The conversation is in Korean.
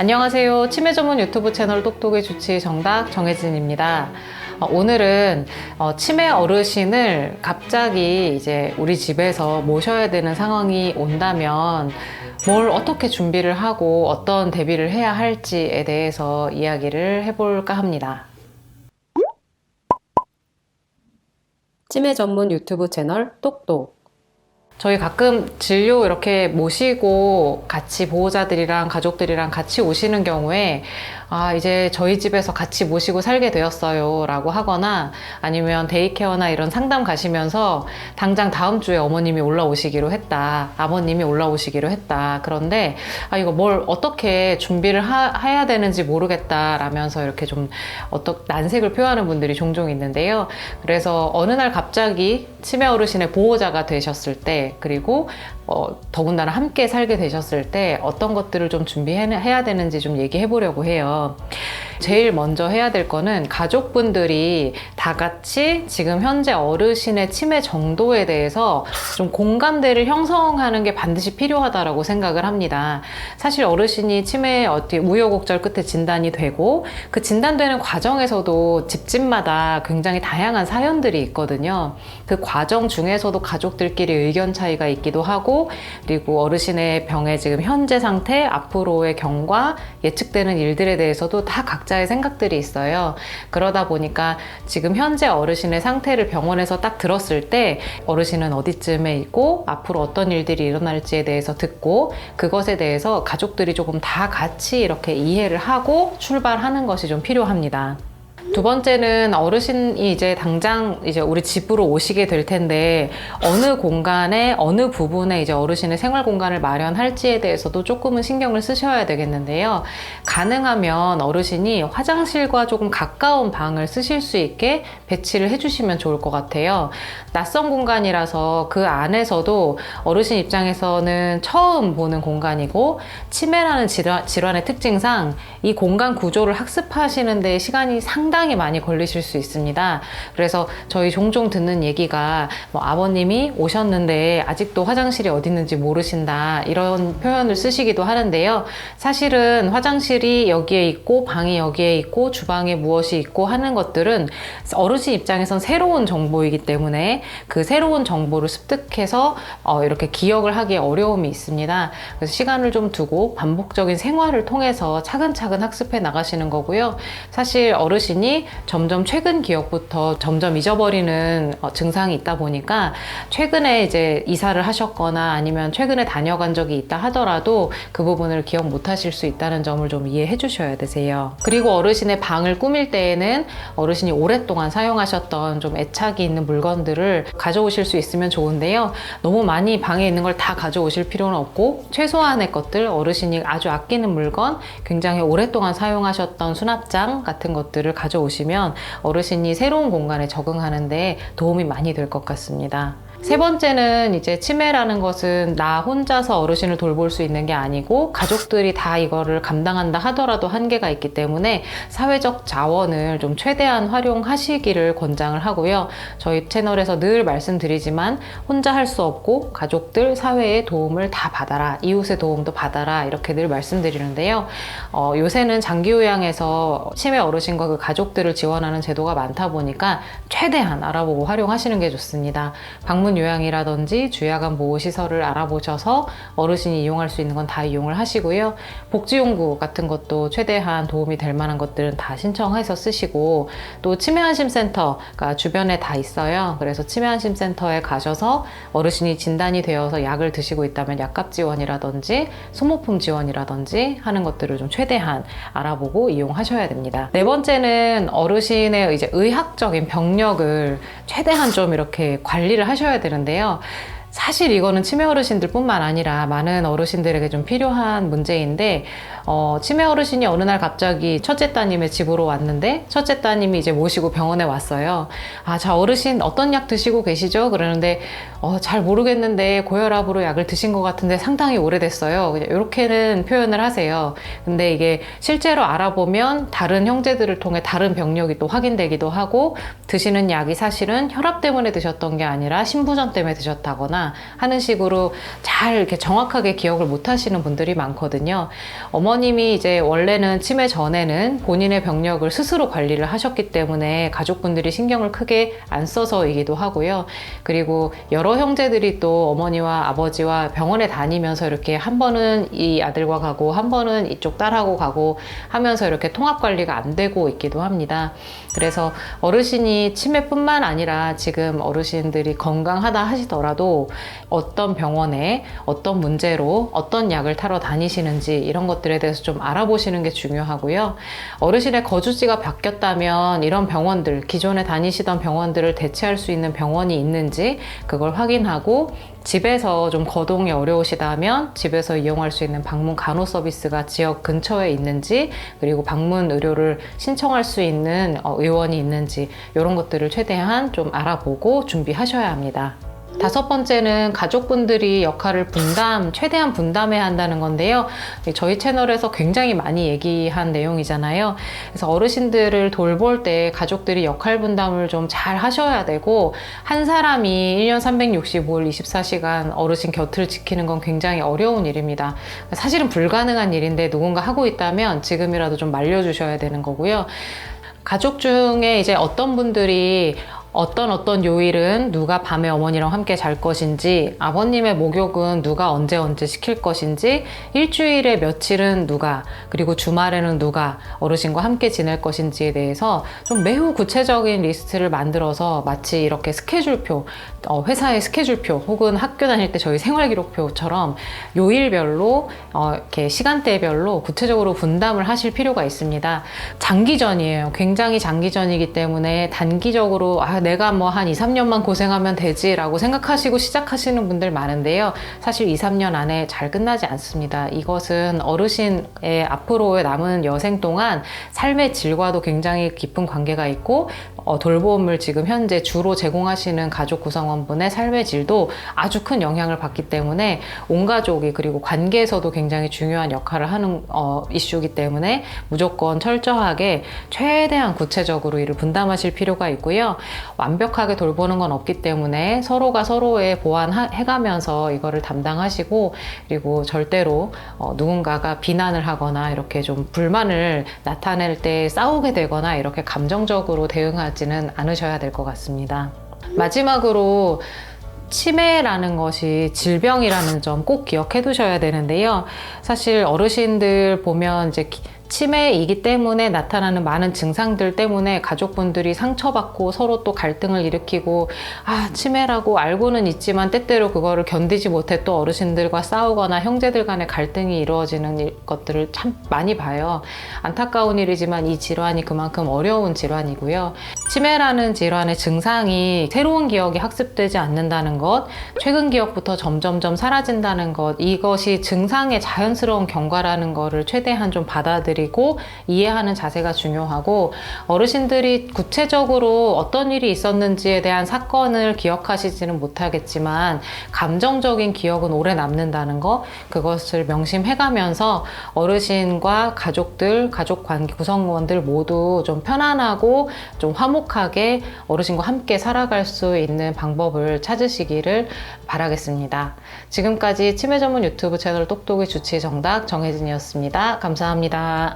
안녕하세요. 치매 전문 유튜브 채널 똑똑의 주치 정답 정혜진입니다. 오늘은 치매 어르신을 갑자기 이제 우리 집에서 모셔야 되는 상황이 온다면 뭘 어떻게 준비를 하고 어떤 대비를 해야 할지에 대해서 이야기를 해볼까 합니다. 치매 전문 유튜브 채널 똑똑. 저희 가끔 진료 이렇게 모시고 같이 보호자들이랑 가족들이랑 같이 오시는 경우에 이제 저희 집에서 같이 모시고 살게 되었어요 라고 하거나 아니면 데이케어나 이런 상담 가시면서 당장 다음 주에 어머님이 올라오시기로 했다, 아버님이 올라오시기로 했다. 그런데 이거 뭘 어떻게 준비를 해야 되는지 모르겠다 라면서 이렇게 좀 난색을 표하는 분들이 종종 있는데요. 그래서 어느 날 갑자기 치매 어르신의 보호자가 되셨을 때, 그리고 더군다나 함께 살게 되셨을 때 어떤 것들을 좀 준비해야 되는지 좀 얘기해 보려고 해요. 제일 먼저 해야 될 거는 가족분들이 다 같이 지금 현재 어르신의 치매 정도에 대해서 좀 공감대를 형성하는 게 반드시 필요하다라고 생각을 합니다. 사실 어르신이 치매에 우여곡절 끝에 진단이 되고 그 진단되는 과정에서도 집집마다 굉장히 다양한 사연들이 있거든요. 그 과정 중에서도 가족들끼리 의견 차이가 있기도 하고, 그리고 어르신의 병의 지금 현재 상태, 앞으로의 경과, 예측되는 일들에 대해서도 다 각자의 생각들이 있어요. 그러다 보니까 지금 현재 어르신의 상태를 병원에서 딱 들었을 때 어르신은 어디쯤에 있고 앞으로 어떤 일들이 일어날지에 대해서 듣고, 그것에 대해서 가족들이 조금 다 같이 이렇게 이해를 하고 출발하는 것이 좀 필요합니다. 두 번째는 어르신이 이제 당장 이제 우리 집으로 오시게 될 텐데 어느 공간에 어느 부분에 이제 어르신의 생활 공간을 마련할지에 대해서도 조금은 신경을 쓰셔야 되겠는데요. 가능하면 어르신이 화장실과 조금 가까운 방을 쓰실 수 있게 배치를 해주시면 좋을 것 같아요. 낯선 공간이라서 그 안에서도 어르신 입장에서는 처음 보는 공간이고, 치매라는 질환의 특징상 이 공간 구조를 학습하시는 데 시간이 상당히 많이 걸리실 수 있습니다. 그래서 저희 종종 듣는 얘기가 아버님이 오셨는데 아직도 화장실이 어디 있는지 모르신다, 이런 표현을 쓰시기도 하는데요. 사실은 화장실이 여기에 있고 방이 여기에 있고 주방에 무엇이 있고 하는 것들은 어르신 입장에선 새로운 정보이기 때문에 그 새로운 정보를 습득해서 이렇게 기억을 하기에 어려움이 있습니다. 그래서 시간을 좀 두고 반복적인 생활을 통해서 차근차근 학습해 나가시는 거고요. 사실 어르신이 점점 최근 기억부터 점점 잊어버리는 증상이 있다 보니까 최근에 이제 이사를 하셨거나 아니면 최근에 다녀간 적이 있다 하더라도 그 부분을 기억 못 하실 수 있다는 점을 좀 이해해 주셔야 되세요. 그리고 어르신의 방을 꾸밀 때에는 어르신이 오랫동안 사용하셨던 좀 애착이 있는 물건들을 가져오실 수 있으면 좋은데요. 너무 많이 방에 있는 걸 다 가져오실 필요는 없고 최소한의 것들, 어르신이 아주 아끼는 물건, 굉장히 오랫동안 사용하셨던 수납장 같은 것들을 가져오시면 어르신이 새로운 공간에 적응하는데 도움이 많이 될 것 같습니다. 세 번째는 이제 치매라는 것은 나 혼자서 어르신을 돌볼 수 있는 게 아니고 가족들이 다 이거를 감당한다 하더라도 한계가 있기 때문에 사회적 자원을 좀 최대한 활용하시기를 권장을 하고요. 저희 채널에서 늘 말씀드리지만 혼자 할 수 없고 가족들, 사회의 도움을 다 받아라, 이웃의 도움도 받아라, 이렇게 늘 말씀드리는데요. 요새는 장기요양에서 치매 어르신과 그 가족들을 지원하는 제도가 많다 보니까 최대한 알아보고 활용하시는 게 좋습니다. 방문 요양이라든지 주야간 보호시설을 알아보셔서 어르신이 이용할 수 있는 건 다 이용을 하시고요. 복지용구 같은 것도 최대한 도움이 될 만한 것들은 다 신청해서 쓰시고, 또 치매안심센터가 주변에 다 있어요. 그래서 치매안심센터에 가셔서 어르신이 진단이 되어서 약을 드시고 있다면 약값 지원이라든지 소모품 지원이라든지 하는 것들을 좀 최대한 알아보고 이용하셔야 됩니다. 네 번째는 어르신의 이제 의학적인 병력을 최대한 좀 이렇게 관리를 하셔야 되는데요. 사실 이거는 치매 어르신들 뿐만 아니라 많은 어르신들에게 좀 필요한 문제인데, 치매 어르신이 어느 날 갑자기 첫째 따님의 집으로 왔는데 첫째 따님이 이제 모시고 병원에 왔어요. 자, 어르신 어떤 약 드시고 계시죠? 그러는데 잘 모르겠는데 고혈압으로 약을 드신 것 같은데 상당히 오래됐어요. 그냥 이렇게는 표현을 하세요. 근데 이게 실제로 알아보면 다른 형제들을 통해 다른 병력이 또 확인되기도 하고, 드시는 약이 사실은 혈압 때문에 드셨던 게 아니라 신부전 때문에 드셨다거나 되나 하는 식으로 잘 이렇게 정확하게 기억을 못 하시는 분들이 많거든요. 어머님이 이제 원래는 치매 전에는 본인의 병력을 스스로 관리를 하셨기 때문에 가족분들이 신경을 크게 안 써서이기도 하고요. 그리고 여러 형제들이 또 어머니와 아버지와 병원에 다니면서 이렇게 한 번은 이 아들과 가고 한 번은 이쪽 딸하고 가고 하면서 이렇게 통합 관리가 안 되고 있기도 합니다. 그래서 어르신이 치매뿐만 아니라 지금 어르신들이 건강하다 하시더라도 어떤 병원에 어떤 문제로 어떤 약을 타러 다니시는지 이런 것들에 대해서 좀 알아보시는 게 중요하고요. 어르신의 거주지가 바뀌었다면 이런 병원들, 기존에 다니시던 병원들을 대체할 수 있는 병원이 있는지 그걸 확인하고, 집에서 좀 거동이 어려우시다면 집에서 이용할 수 있는 방문 간호 서비스가 지역 근처에 있는지, 그리고 방문 의료를 신청할 수 있는 의원이 있는지 이런 것들을 최대한 좀 알아보고 준비하셔야 합니다. 다섯 번째는 가족분들이 역할을 최대한 분담해야 한다는 건데요. 저희 채널에서 굉장히 많이 얘기한 내용이잖아요. 그래서 어르신들을 돌볼 때 가족들이 역할 분담을 좀 잘 하셔야 되고, 한 사람이 1년 365일 24시간 어르신 곁을 지키는 건 굉장히 어려운 일입니다. 사실은 불가능한 일인데 누군가 하고 있다면 지금이라도 좀 말려주셔야 되는 거고요. 가족 중에 이제 어떤 분들이 어떤 요일은 누가 밤에 어머니랑 함께 잘 것인지, 아버님의 목욕은 누가 언제 시킬 것인지, 일주일에 며칠은 누가, 그리고 주말에는 누가 어르신과 함께 지낼 것인지에 대해서 좀 매우 구체적인 리스트를 만들어서 마치 이렇게 스케줄표, 회사의 스케줄표 혹은 학교 다닐 때 저희 생활기록표처럼 요일별로 이렇게 시간대별로 구체적으로 분담을 하실 필요가 있습니다. 장기전이에요. 굉장히 장기전이기 때문에 단기적으로 내가 뭐 한 2, 3년만 고생하면 되지 라고 생각하시고 시작하시는 분들 많은데요. 사실 2, 3년 안에 잘 끝나지 않습니다. 이것은 어르신의 앞으로의 남은 여생 동안 삶의 질과도 굉장히 깊은 관계가 있고, 돌봄을 지금 현재 주로 제공하시는 가족 구성원분의 삶의 질도 아주 큰 영향을 받기 때문에 온 가족이, 그리고 관계에서도 굉장히 중요한 역할을 하는 이슈이기 때문에 무조건 철저하게 최대한 구체적으로 이를 분담하실 필요가 있고요. 완벽하게 돌보는 건 없기 때문에 서로가 서로의 보완해가면서 이거를 담당하시고, 그리고 절대로 누군가가 비난을 하거나 이렇게 좀 불만을 나타낼 때 싸우게 되거나 이렇게 감정적으로 대응하지는 않으셔야 될 것 같습니다. 마지막으로 치매라는 것이 질병이라는 점 꼭 기억해 두셔야 되는데요. 사실 어르신들 보면 이제 치매이기 때문에 나타나는 많은 증상들 때문에 가족분들이 상처받고 서로 또 갈등을 일으키고, 치매라고 알고는 있지만 때때로 그거를 견디지 못해 또 어르신들과 싸우거나 형제들 간의 갈등이 이루어지는 것들을 참 많이 봐요. 안타까운 일이지만 이 질환이 그만큼 어려운 질환이고요. 치매라는 질환의 증상이 새로운 기억이 학습되지 않는다는 것, 최근 기억부터 점점점 사라진다는 것, 이것이 증상의 자연스러운 경과라는 것을 최대한 좀 받아들이고 이해하는 자세가 중요하고, 어르신들이 구체적으로 어떤 일이 있었는지에 대한 사건을 기억하시지는 못하겠지만 감정적인 기억은 오래 남는다는 것, 그것을 명심해가면서 어르신과 가족들, 가족 관계 구성원들 모두 좀 편안하고 좀 화목하게 어르신과 함께 살아갈 수 있는 방법을 찾으시기를 바라겠습니다. 지금까지 치매 전문 유튜브 채널 똑똑이 주치의 정답 정혜진이었습니다. 감사합니다.